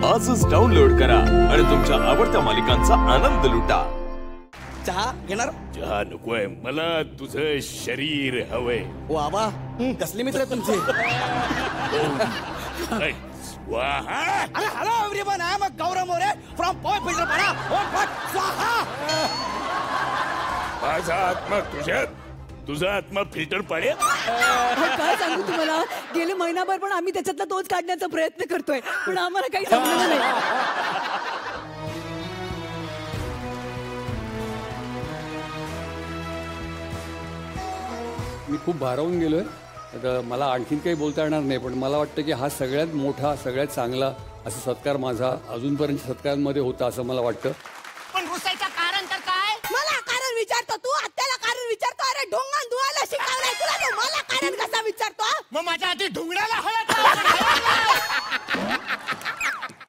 आजच डाउनलोड करा आणि तुमच्या आवडत्या मालिकांचा आनंद लुटा. चहा घेणार? चहा नकोय मला, तुझं शरीर हवंय. वावा, कसले मित्र तुमचे. स्वाहा. अरे hello everyone, I am Gaurav More from Poy Filterpada. स्वाहा. माझा आत्मा तुझ्यात, तुझा आत्मा फिल्टर पाडे. काय सांगू तुम्हाला, गेले महिनाभर पण आम्ही त्याच्यातला तोच काढण्याचा प्रयत्न करतोय, पण आम्हाला काही जमलं नाही. मी खूप भारावून गेलोय. आता मला आणखीन काही बोलता येणार नाही, पण मला वाटतं की हा सगळ्यात मोठा, सगळ्यात चांगला असा सत्कार माझा अजूनपर्यंत सत्कारांमध्ये होता असं मला वाटतं.